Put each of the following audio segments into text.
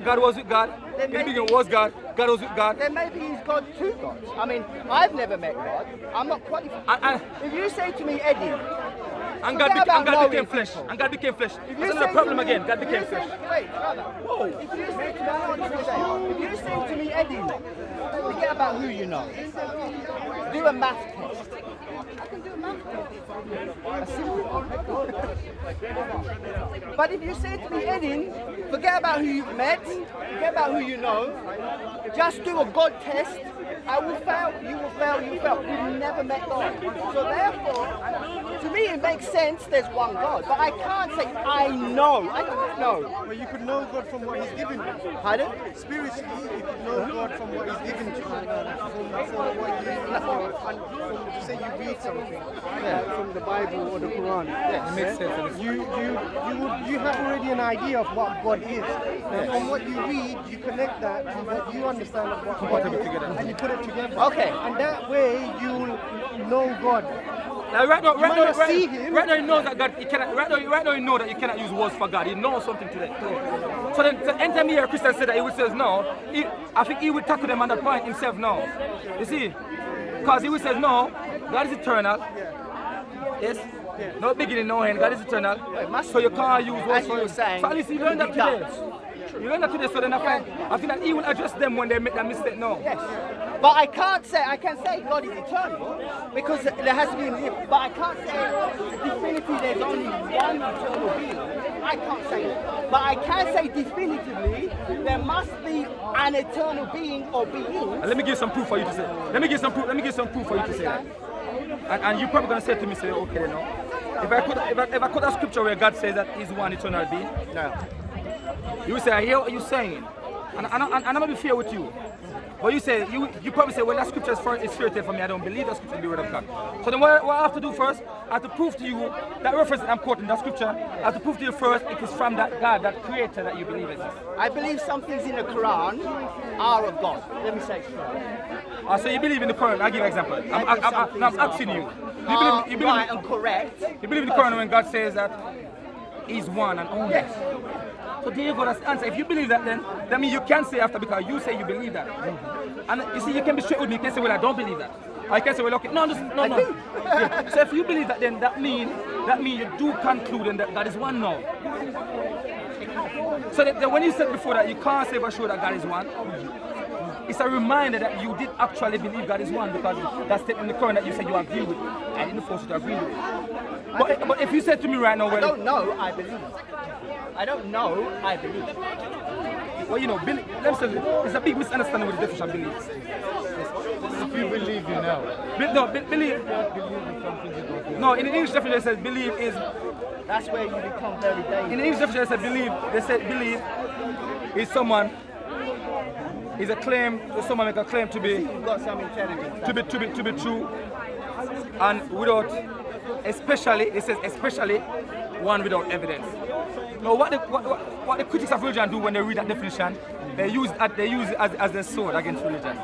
God was with God. In the beginning was God. God was with God. Then maybe he's God two gods. I mean, I've never met God. I'm not qualified. If you say to me, Eddie, and God became flesh. And God became flesh. That's another problem again. God became flesh. Wait, brother. Whoa. If you say to me, Eddie, forget about who you know. Do a math test. I can do a math test. But if you say to me, Eddie, forget about who you've met, forget about who you know, just do a God test. I will fail, you will fail, you fail. You've never met God. So therefore, to me it makes sense there's one God. But I can't say I know. I don't know. Well, you could know God from what he's given you. Pardon? Spiritually, you could know God from what he's given to you. From what you say you read something from the Bible or the Quran. It makes sense. You have already an idea of what God is. And from what you read, you connect that to what you understand of what God is, and you put it together. Okay. And that way you'll know God. Like right now, see him. right now he knows that God, he cannot, right now he knows that you cannot use words for God. He knows something today. So then, anytime you hear a Christian say that, he would say no. I think he would tackle them on that point himself now. You see? Because he would say no, God is eternal. Yes? No beginning, no end. God is eternal. So you can't use words for him. So at least he learned that today. You learn that today, so then I think that he will address them when they make that mistake now. Yes. But I can say God is eternal because there has to be but I can't say definitively there's only one eternal being. I can't say that. But I can say definitively there must be an eternal being or beings. Let me give some proof for you to say. Let me give some proof for you to say that. And you're probably gonna say to me, say, okay, then no. If I quote a scripture where God says that He's one eternal being, No. you will say, I hear what you're saying, and I'm gonna be fair with you. But you say you probably say, well, that scripture is fairy tale for me. I don't believe that scripture is the word of God. So then what I have to do first, I have to prove to you that reference that I'm quoting, that scripture. I have to prove to you first it is from that God, that Creator that you believe exists. I believe some things in the Quran are of God. Let me say it. So you believe in the Quran? I'll give you an example. I'm asking you. You believe right and correct. You believe in the Quran when God says that He's one and only? Yes. So there you go, that's the answer. If you believe that, then that means you can say after because you say you believe that. And you see, you can be straight with me. You can say, well, I don't believe that. Or you can say, well, okay, no. Yeah. So if you believe that, then that means you do conclude that God is one now. So that when you said before that you can't say for sure that God is one, it's a reminder that you did actually believe God is one because that statement in the Quran that you said you agree with, I didn't force you to agree with it. But if you said to me right now, well, I don't know, I believe. I don't know, I believe. Well, you know, let me say it's a big misunderstanding with the definition of belief. If you believe, you know. Believe. No, in the English definition it says believe is. That's where you become very dangerous. In the English definition it says believe. They said believe is someone. Is a claim. Someone make a claim to be. You've got some intelligence. To be true, and without, especially it says especially one without evidence. Now, what the critics of religion do when they read that definition, they use it as their sword against religion.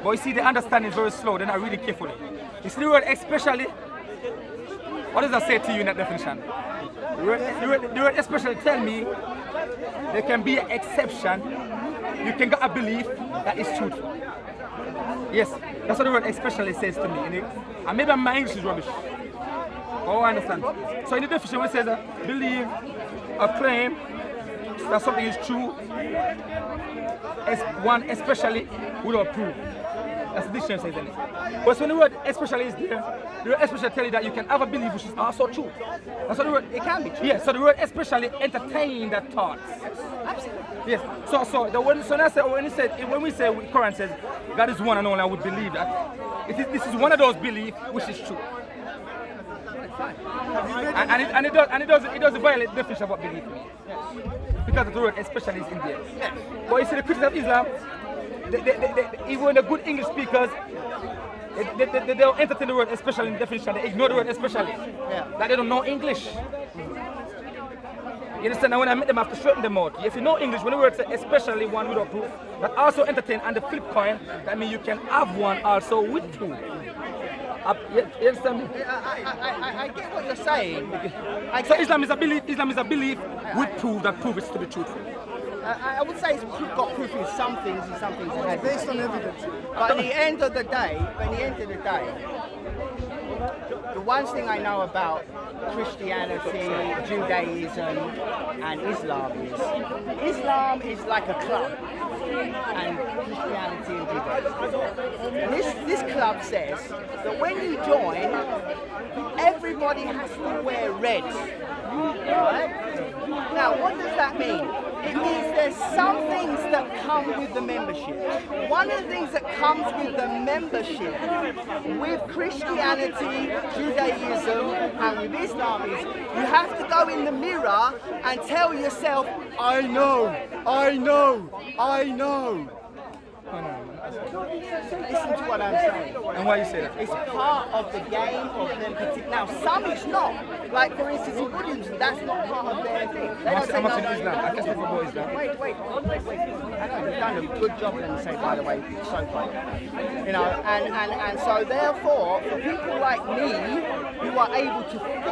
But you see, the understanding is very slow. They're not reading carefully. You see the word especially. What does that say to you in that definition? The word especially tell me there can be an exception. You can get a belief that is truthful. Yes, that's what the word especially says to me. And maybe my English is rubbish. Oh, I understand. So in the definition, when it says believe, a claim that something is true, one especially without proof. That's the dictionary says in it. But when the word especially is there, the word especially tell you that you can have a belief which is also true. That's what the word, it can be true. Yes, so the word especially entertain that thought. Absolutely. Yes. When we say Quran says God is one and only, I would believe that. This is one of those beliefs which is true. And it does violate the definition of what belief means. Yes. Because the word especially is in there. Yes. But you see the critics of Islam, even the good English speakers, they don't entertain the word especially in the definition, they ignore the word especially. Yeah. That they don't know English. You understand? Now when I meet them, I have to straighten them out. If you know English, when the word says especially one without proof, but also entertain, and the flip coin, that means you can have one also with proof. You understand me? I get what you're saying. So Islam is a belief with proof that proves it to be truthful. I would say it's got proof in some things, and some things it hasn't. Based on evidence. But at the end of the day, the one thing I know about Christianity, Judaism, and Islam is like a club, and Christianity and Judaism. This club says that when you join, everybody has to wear red. Right? Now, what does that mean? It means there's some things that come with the membership. One of the things that comes with the membership with Christianity, Judaism, and with Islam is you have to go in the mirror and tell yourself, I know. Listen to what I'm saying. And why you say that? It's part of the game of them. Now, some it's not. Like, for instance, in Buddhism, that's not part of their thing. They don't say I'm no, not in no, Islam. I can speak for boys Islam. Wait. I know you've done a good job, let me say, by the way, so far. You know, and so therefore, for people like me who are able to think,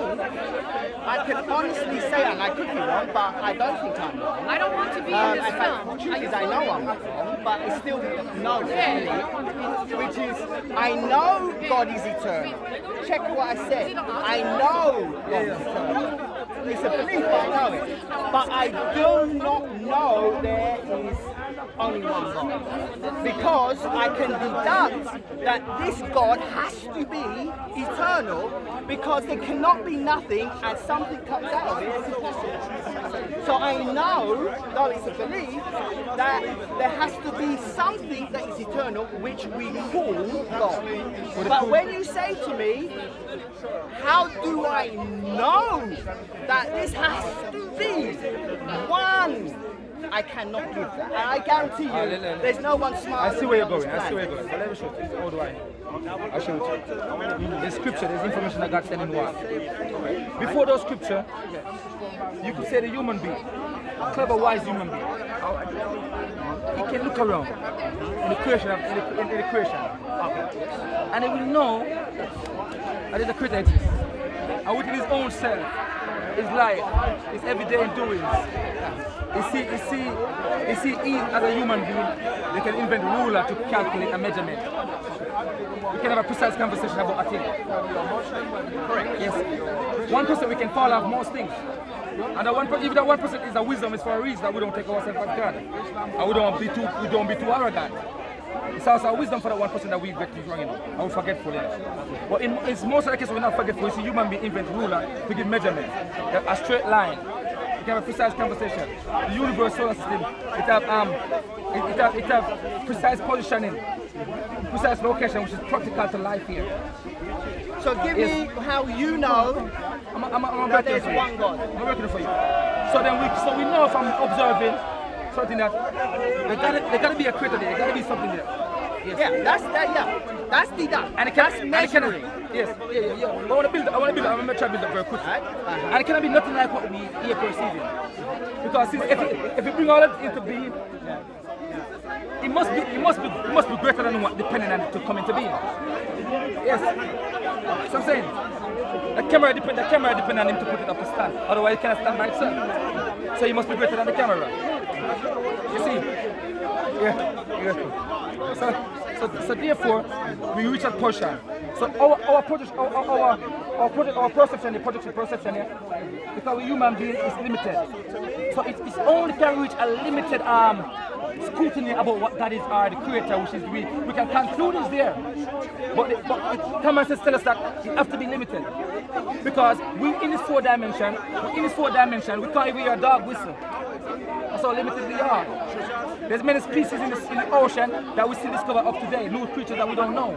I can honestly say, and I could be wrong, but I don't think I'm wrong. I don't want to be in this In fact, film. the truth is I know I'm not wrong, but it's still no, really, which is, I know God is eternal. Check what I said. I know God is eternal. It's a belief, but I know it. But I do not know there is only one God. Because I can deduct that this God has to be eternal, because there cannot be nothing and something comes out of it. It's impossible. So I know, though it's a belief, that there has to be something that is eternal, which we call God. But when you say to me, how do I know that this has to be one? I cannot give that. And I guarantee you, there's no one smarter. I see where you're going. But let me show you. How do I? I'll show it to you. There's scripture, there's information that God sent in one. Before those scripture, you could say the human being, clever, wise human being. He can look around in the creation, in the creation, and he will know that there's a creator exists. And within his own self, his life, his everyday doings. You see, he as a human being, they can invent ruler to calculate a measurement. We can have a precise conversation about a thing. Correct. Yes. One person we can fall off most things. And that one person, if that one person is a wisdom, it's for a reason that we don't take ourselves as God. And we don't be too arrogant. It's also a wisdom for that one person that we get things wrong, and we're forgetful. But it's most of the cases we're not forgetful. It's a human being invent ruler to give measurement. A straight line. We can have a precise conversation. The universe, solar system, it have precise positioning, precise location, which is practical to life here. So give me how you know that there's one God. I'm working for you. So we know from observing something that there gotta be a creator there. There gotta be something there. Yes. Yeah, that's the done. And it can, measuring. Yes. Yeah. I want to build. I'm gonna try to build up very quickly. And it cannot be nothing like what we here perceiving. Because if we bring all that into being, it must be greater than what depending on it to come into being. Yes. So I'm saying the camera depend on him to put it up to stand. Otherwise it cannot stand by itself. So he must be greater than the camera. You see? Yeah. So therefore we reach that portion. So our perception, the projection perception here, because we human being is limited. So it's only can reach a limited scrutiny about what God is, or the creator, which is we can conclude is there. But common sense tells us that it has to be limited. Because we in this four dimension, we can't even hear a dog whistle. That's how limited we are. There's many species in the ocean that we still discover up today, new creatures that we don't know.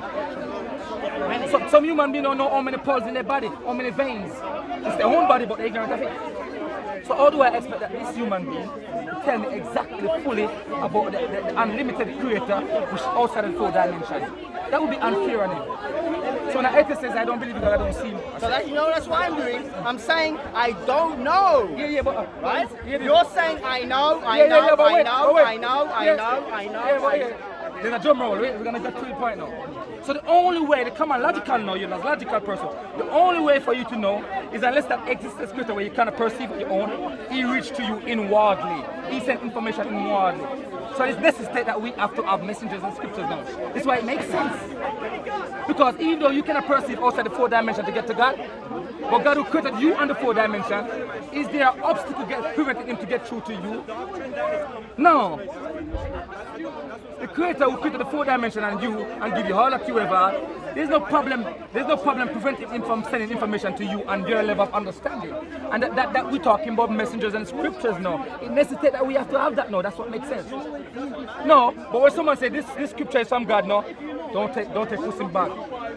So, some human beings don't know how many pulses in their body, how many veins. It's their own body, but they're ignorant of it. So how do I expect that this human being to tell me exactly fully about the unlimited creator which is outside of the four dimensions? That would be unfair on him. So when an atheist says I don't believe because I don't see him. So that's what I'm doing. I'm saying I don't know. Yeah, but right? Yeah, you're saying I know. There's a drum roll. We're going to get to the point now. So the only way, the common logical now, you're not a logical person. The only way for you to know is unless that exists a scripture where you kind of perceive it your own, he reached to you inwardly. He sent information inwardly. So it's necessary that we have to have messengers and scriptures now. That's why it makes sense. Because even though you cannot perceive outside the 4 dimensions to get to God, but God who created you on the 4 dimension, is there an obstacle preventing him to get through to you? No. The creator who created the 4 dimension and you and give you all that you ever had, there's no problem preventing him from sending information to you and your level of understanding. And that we're talking about messengers and scriptures now. It necessitates that we have to have that now. That's what makes sense. No, but when someone says this scripture is from God, no, don't take pushing back.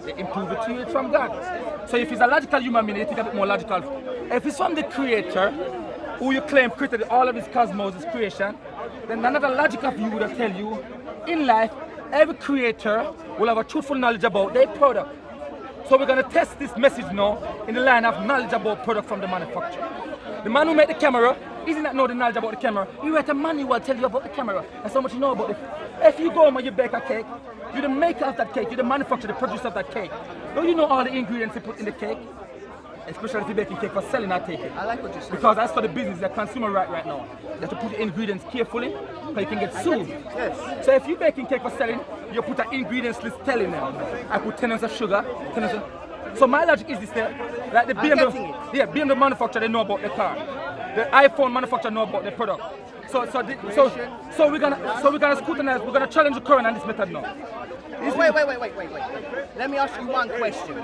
They improve it to you, it's from God. So if it's a logical human being, you think a bit more logical. If it's from the creator, who you claim created all of his cosmos, his creation, then another logical view would tell you, in life, every creator will have a truthful knowledge about their product. So we're going to test this message now in the line of knowledge about product from the manufacturer. The man who made the camera, he does not know the knowledge about the camera. He write a manual tell you about the camera. That's how much you know about it. If you go home and you bake a cake, you're the maker of that cake, you're the manufacturer, the producer of that cake. Don't you know all the ingredients you put in the cake? Especially if you're baking cake for selling or taking. I like what you said. Because that's for the business, the consumer right now. You have to put the ingredients carefully, so you can get sued. Yes. So if you're baking cake for selling, you put an ingredients list telling them. I put 10 ounces of sugar, 10 ounces. So my logic is this there, like the BMW manufacturer, they know about the car. The iPhone manufacturer know about the product. So we're gonna scrutinize, we're gonna challenge the current on this method now. Wait. Let me ask you one question.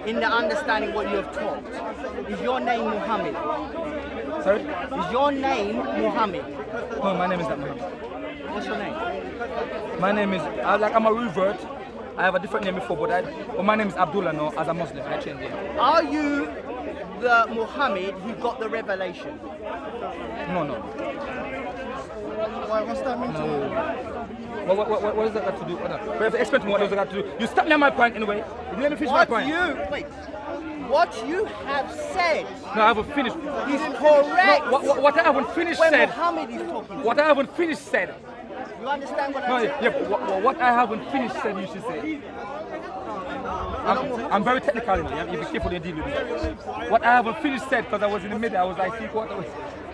In the understanding what you have taught, is your name Muhammad? Sorry? Is your name Muhammad? No, my name is not Muhammad. What's your name? My name is, I'm a revert. I have a different name before, but my name is Abdullah now, as a Muslim. I changed it. Are you the Muhammad who got the revelation? No. What's that mean to you? What does that got to do? Explain to me what does that got to do. You stopped me at my point anyway. You didn't let me finish my point. What you have said No, I haven't finished. is correct. No, what I haven't finished when said. Muhammad is talking. What I haven't finished said. You understand what No, I'm saying? yeah, what I haven't finished said, you should say. I'm very technical, you know. You be careful you deal with me. What I haven't finished said, because I was in the middle, I was like, think what was.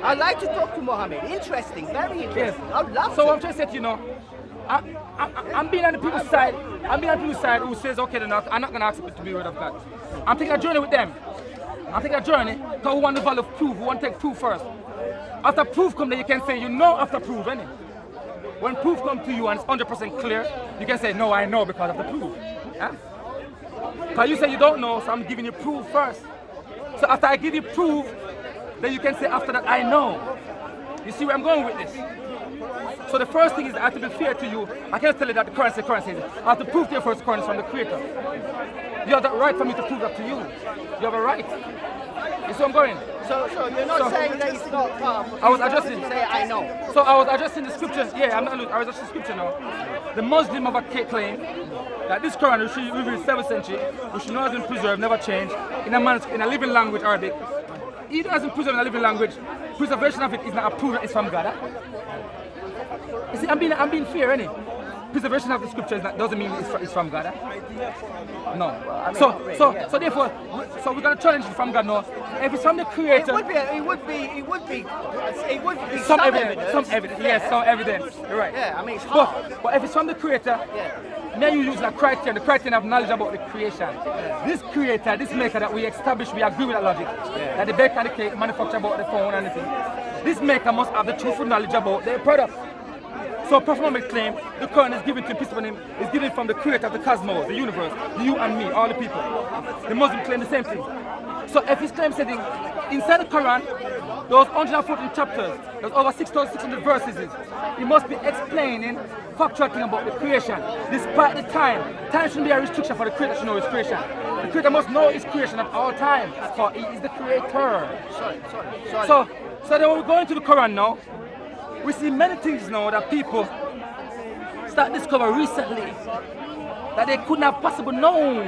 I'd like to talk to Muhammad. Interesting, very interesting. I'd love So to. I'm trying to say, you know, I'm being on the people's side. I'm being on the people's side who says, okay, then I'm not going to ask people to be rid of God. I'm taking a journey with them. I'm taking a journey because we want the value of proof. We want to take proof first. After proof comes, then you can say, you know, after proof, innit? When proof comes to you and it's 100% clear, you can say, no, I know because of the proof. Yeah? Because you say you don't know, so I'm giving you proof first. So after I give you proof, then you can say after that, I know. You see where I'm going with this? So the first thing is I have to be fair to you. I can't tell you that the currency is. I have to prove to you first currency from the creator. You have the right for me to prove that to you. You have a right. You see where I'm going? So you're not saying that it's not tough. I was adjusting. Say I know. So I was adjusting the scriptures. Yeah, I was adjusting the scripture now. The Muslim of a claim that this Quran, which we read 7th century, which has been preserved, never changed, in a living language, Arabic. It hasn't preserved in a living language. Preservation of it is not a proof that it's from God. You see, I'm being fair, innit? Preservation of the scripture doesn't mean it's from God. No. So therefore, we're gonna challenge it from God now. If it's from the creator, It would be some evidence. Some evidence. Yes, some evidence. You're right. Yeah, I mean it's hard. But if it's from the creator, now you use like criterion. The criterion of knowledge about the creation. This creator, this maker that we establish, we agree with that logic. That the baker, the cake, manufacturer about the phone and anything. This maker must have the truthful knowledge about their product. So Prophet Muhammad claimed the Quran is given to peace upon him, is given from the creator of the cosmos, the universe, you and me, all the people. The Muslim claim the same thing. So if his claim said inside the Quran, those 114 chapters, there's over 6,600 verses, he must be explaining factual thing about the creation. Despite the time shouldn't be a restriction for the creator to know his creation. The creator must know his creation at all times, because he is the creator. Sorry. So then when we go into the Quran now, we see many things now that people start discover recently that they couldn't have possibly known.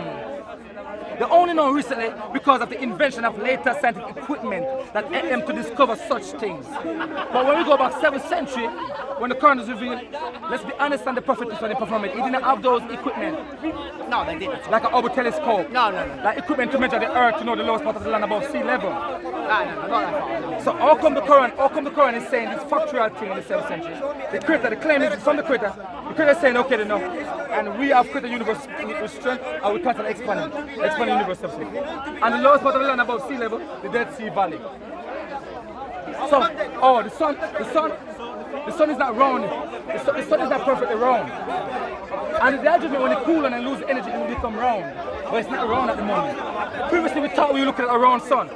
They only know recently because of the invention of later scientific equipment that led them to discover such things. But when we go back 7th century, when the Quran was revealed, let's be honest, and the Prophet was performing it. He didn't have those equipment. No, they didn't. Like a Hubble telescope. No. Like equipment to measure the earth to know the lowest part of the land above sea level. No, not that far. No. So how come the Quran is saying this factual thing in the 7th century? The creator, the claim is from the creator is saying, okay, enough, and we have created the universe with strength, and we constantly expand the universe subsequently. And the lowest part of the land above sea level, the Dead Sea Valley. So, the sun is not round. The sun is not perfectly round. And the judgment, when it cools and lose energy, it will become round. But it's not round at the moment. Previously, we thought we were looking at a round sun.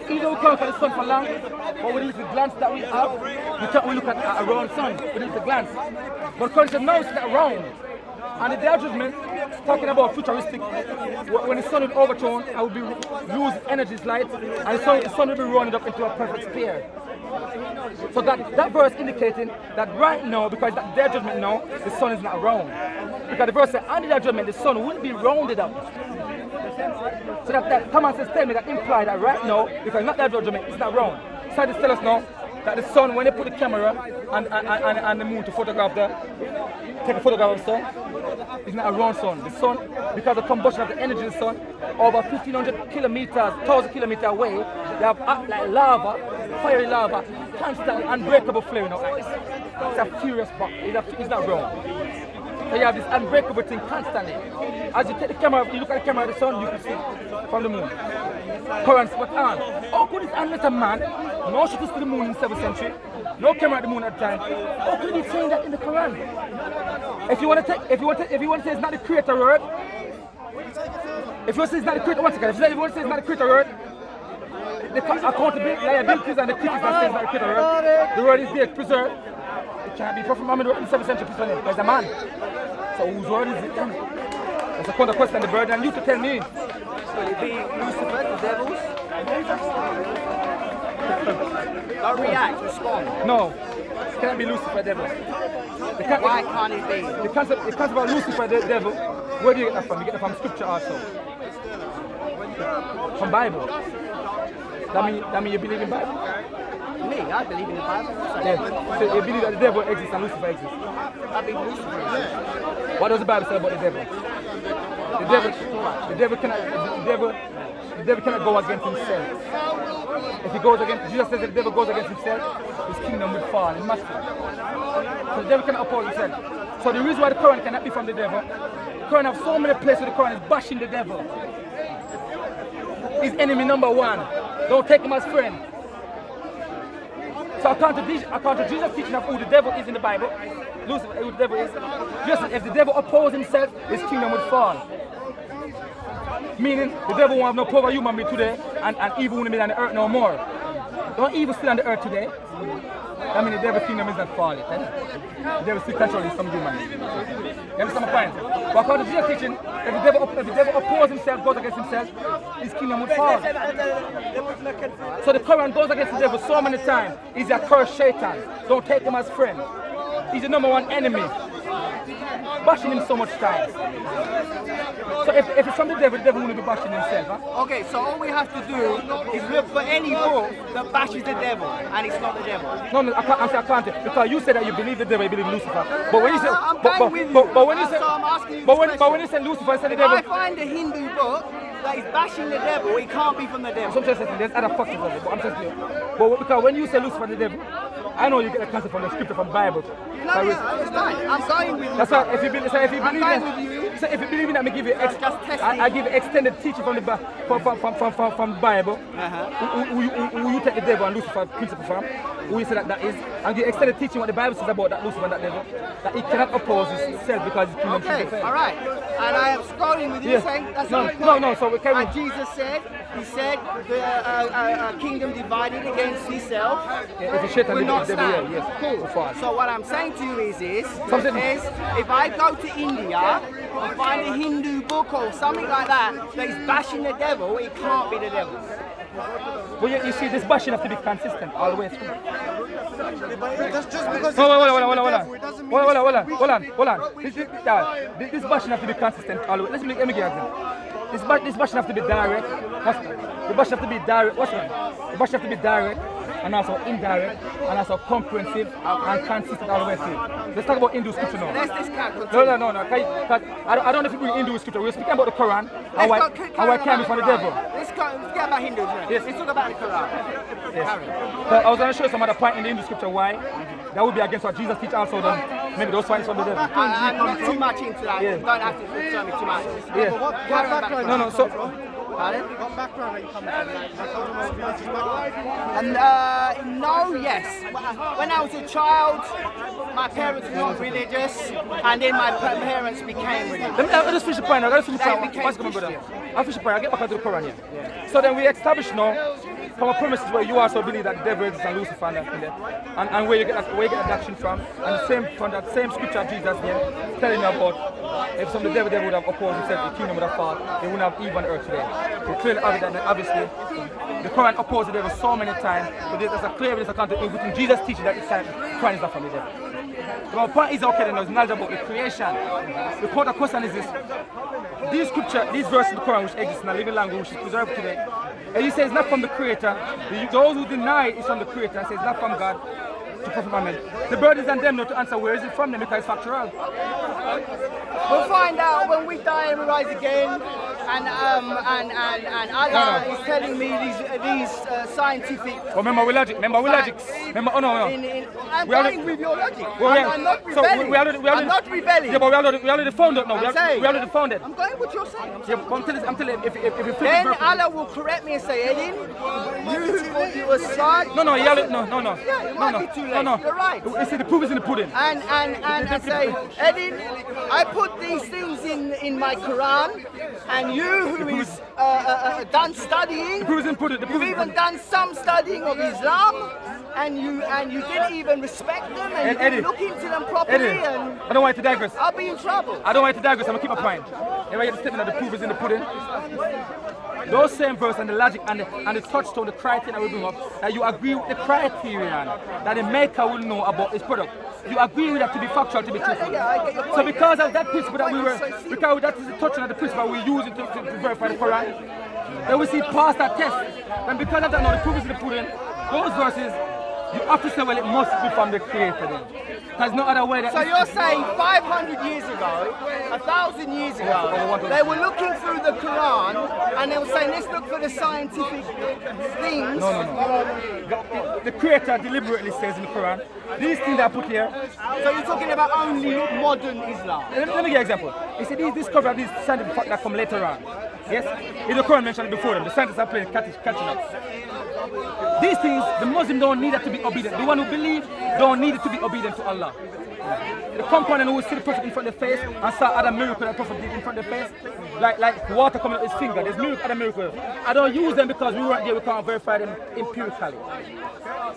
Either we can't look at the sun for long, but with the little glance that we have, we thought we look at a round sun with a little glance. But according to now, it's not round. And the Day of Judgment, talking about futuristic, when the sun will overturn, I will be lose energy's light, and the sun will be rounded up into a perfect sphere. So that verse indicating that right now, because that Day of Judgment now, the sun is not round. Because the verse says, on the Day of Judgment, the sun will be rounded up. So that common sense tell me that imply that right now, because not that judgment, it's not round. Scientists tell us now that the sun, when they put the camera and the moon to photograph take a photograph of the sun, it's not a round sun. The sun, because of the combustion of the energy of the sun, over 1,500 kilometers, 1,000 kilometers away, they have like lava, fiery lava, constant, unbreakable flame. It's a furious box. It's not round. So you have this unbreakable thing constantly. As you take the camera, you look at the camera of the sun, you can see from the moon. Current spot on. How could this unlit man, no shoot to the moon in the 7th century, no camera at the moon at the time, how could he be saying that in the Quran? If you want to say it's not the creator word, if you want to say it's not the creator, one second, if you want to say it's not the creator word, the accountability, liabilities and the critics that say it's not the creator word, the word is there, preserved. It can't be Prophet Muhammad wrote in the 7th century, because a man. So whose word is it then? That's a counter question, the bird, and you to tell me. Will it be Lucifer, the devils? Don't react, respond. No, it can't be Lucifer, devil. Why can't it be? The concept of Lucifer, the devil, where do you get that from? You get that from scripture also. From Bible. That mean you believe in Bible? Me, I believe in the Bible. Yeah. So you believe that the devil exists and Lucifer exists? I believe Lucifer exists. What does the Bible say about the devil? The devil cannot go against himself. If he goes against, Jesus says that the devil goes against himself, his kingdom will fall. It must be. So the devil cannot oppose himself. So the reason why the Quran cannot be from the devil, the Quran have so many places where the Quran is bashing the devil. His enemy number one. Don't take him as friend. So according to Jesus' teaching of who the devil is in the Bible, Lucifer, who the devil is, just if the devil opposes himself, his kingdom would fall. Meaning the devil won't have no power over human being today, and evil won't be on the earth no more. Don't evil still on the earth today. I mean the devil's kingdom is not falling. The devil still controlling some human beings. You understand my point? But according to Jesus' teaching, if the devil opposes himself, goes against himself, his kingdom would fall. So the Quran goes against the devil so many times. He's a cursed Satan. Don't take him as friend. He's the number one enemy. Bashing him so much time. So if it's from the devil wouldn't be bashing himself. Huh? Okay, so all we have to do is look for any book that bashes the devil, and it's not the devil. No, I can't. Because you said that you believe the devil, you believe Lucifer. But when you say, I'm going with you. But when you say, so I'm asking you but when you say Lucifer, I said the devil. I find a Hindu book that is bashing the devil, it can't be from the devil. So I'm just saying, there's other factors of it, but I'm just saying. But because when you say Lucifer the devil, I know you get the concept from the scripture from the Bible. No, yeah, it's fine. I'm going with you. That's why if you believe if you believe in that, I give you I give you extended teaching from the Bible. Who you take the devil and Lucifer principle from? Who you say that is? And give extended teaching what the Bible says about that Lucifer and that devil. That he cannot oppose himself because his kingdom should be fair. All right. And I am scrolling with you saying that's no. So we carry. And Jesus said, he said the kingdom divided against itself will not stand. Cool. So what I'm saying to you is if I go to India and find a Hindu book or something like that that is bashing the devil, it can't be the devil. Well, you see, this bashing have to be consistent all the way through. That's just because Hold on. This bashing have to be consistent all the way. Let me get it. This bashing have to be direct. The bashing have to be direct. What's that? The bashing have to be direct and also indirect and also comprehensive and consistent all the way through. Let's talk about Hindu scripture now. Let's discount. No. I don't know if we bring Hindu scripture. We're speaking about the Quran and why it came from the devil. Let's forget about Hindus. Yes. Let's talk about the Quran. Yes. But I was going to show you some other point in the Hindu scripture why that would be against what Jesus teach also. Then maybe those points from the devil. I'm not too much into that. Yeah. You don't have to tell me too much. Yeah. What background? No. So. Pardon? What background are you coming from? Like religious background? And no, yes. When I was a child, my parents were not religious, and then my parents became religious. Let me just finish the point. I got to finish the They point. became What's going on, brother? Christian. I'll finish the point. I'll get back onto the Quran here. So then we establish now from a premises where you also believe that the devil exists and Lucifer and that thing there. And where you get that action from. And the same from that same scripture Jesus here telling you about if some of the devil would have opposed himself, the kingdom would have fallen, they wouldn't have Eve on earth today. We clearly have that obviously the Quran opposed the devil so many times, but there's a clear evidence account within Jesus teaching that it's time the Quran is not from the devil. So my point is okay then, there's knowledge about the creation. The question is this. These scripture, these verses in the Quran which exist in a living language which is preserved today, and he says not from the Creator. Those who deny it's from the Creator and says not from God to Prophet Muhammad. The burden is on them not to answer where is it from them because it's factual. We'll find out when we die and we rise again. And Allah is telling me these scientific. Oh, remember we logic. Remember. Oh no. I'm We going with your logic. Well, I'm not rebelling. I'm not rebelling. Yeah, but we already found it now. We already found it. I'm going with what you're saying. Yeah, but I'm telling you, if you flip Then it Allah will correct me and say, Edin, you who thought you were smart. No. Yeah, it might be too late. You're right. You see, the proof is in the pudding. And say, Edin, I put these things in my Quran, and you who is done studying, The proof is in the pudding. you've even done some studying of Islam, and you didn't even respect them, and you Eddie, didn't look into them properly, and I don't want you to digress. I'll be in trouble. I don't want you to digress. I'm gonna keep my point. If I get the statement that the proof is in the pudding, those same verse and the logic and the touchstone, the criteria we bring up, that you agree with the criterion that the maker will know about his product. You agree with that to be factual, to be truthful. Yeah, I get your point. So because of that principle that because that is the touching of the principle we use it to verify the Quran, then we see past that test. And because of that now the proof is in the pudding, those verses, you have to say, well, it must be from the Creator then. There's no other way that... So you're saying 500 years ago, 1,000 years ago, they were looking through the Quran and they were saying, let's look for the scientific things. No. The Creator deliberately says in the Quran, these things that I put here... So you're talking about only modern Islam? Let me give you an example. You see, these discoveries of these scientific facts that come later on. Yes? In the Quran mentioned before them, the scientists are playing catching up. These things, the Muslim don't need that to be obedient. The one who believes don't need it to be obedient to Allah. The companion who will see the Prophet in front of their face and saw other miracles that the Prophet did in front of their face, like water coming out his finger, there's other miracles. I don't use them because we weren't there, we can't verify them empirically.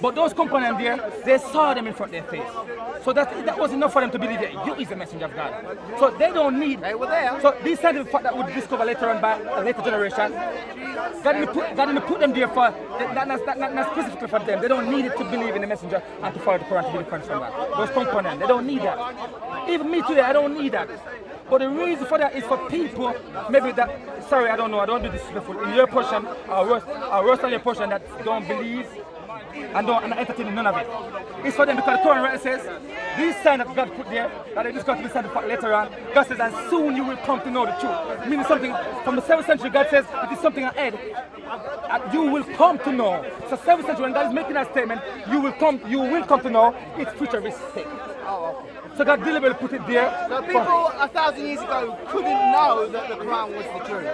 But those companions there, they saw them in front of their face. So that was enough for them to believe that you is the messenger of God. So they don't need. They were there. So these scientific facts that would discover later on by a later generation, God didn't put them there for not specifically for them. They don't need it to believe in the messenger and to follow the Quran to be the Quran from God. Those components, they don't need that. Even me today, I don't need that. But the reason for that is for people, maybe that, sorry, I don't know, I don't do this disrespectful. In your portion, or worse than your portion that don't believe and entertain none of it. It's for them because the Quran right says, these signs that God put there, that they discuss to be sent later on, God says, and soon you will come to know the truth. Meaning something, from the 7th century, God says, it is something ahead. And you will come to know. So 7th century, when God is making that statement, you will come to know it's futuristic. So God deliberately put it there. So people 1,000 years ago couldn't know that the Quran was the truth.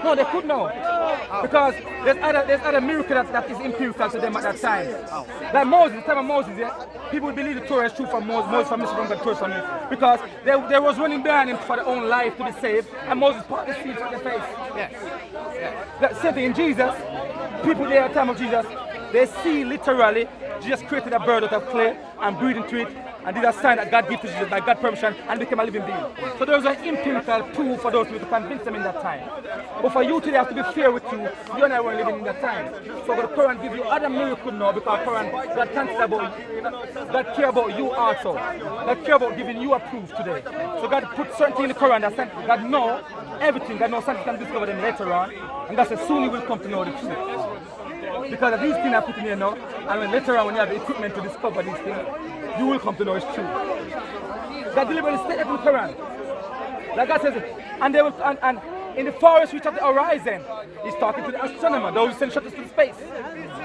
No, they could know. Because there's other miracle that is empirical to them at that time. Like Moses, the time of Moses, yeah, people believe the Torah is true for Moses from Mr. God, Torah from him. Because they was running behind him for their own life to be saved, and Moses put the seed on their face. Yes. That same thing in Jesus, people there at the time of Jesus, they see literally Jesus created a bird out of clay and breathed into it, and did a sign that God gave to Jesus by God's permission and became a living being. So there was an empirical proof for those people to convince them in that time. But for you today, have to be fair with you. You and I weren't living in that time. So the Quran gives you other miracles now because Quran, God cares about you. God care about you also. God care about giving you a proof today. So God put certain things in the Quran that God know everything. God knows scientists can discover them later on, and that's soon you will come to know the truth. Because these things are put in here now, and when later on when you have the equipment to discover these things, you will come to know it's true. God deliberately stated in the Quran. Like God says, and they will, and in the forest reach of the horizon, he's talking to the astronomer, those who send shuttles to space.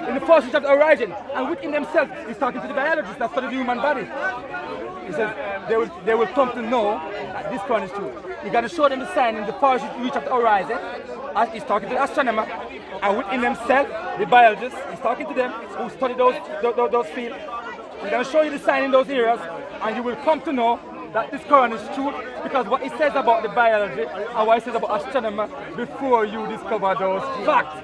In the forest reach of the horizon, and within themselves, he's talking to the biologists that study the human body. He says they will come to know that this Quran is true. You got to show them the sign in the forest reach of the horizon. As he's talking to the astronomer, and within themselves, the biologists, he's talking to them who study those fields. He's going to show you the sign in those areas, and you will come to know that this Quran is true, because what it says about the biology and what it says about astronomy before you discover those facts.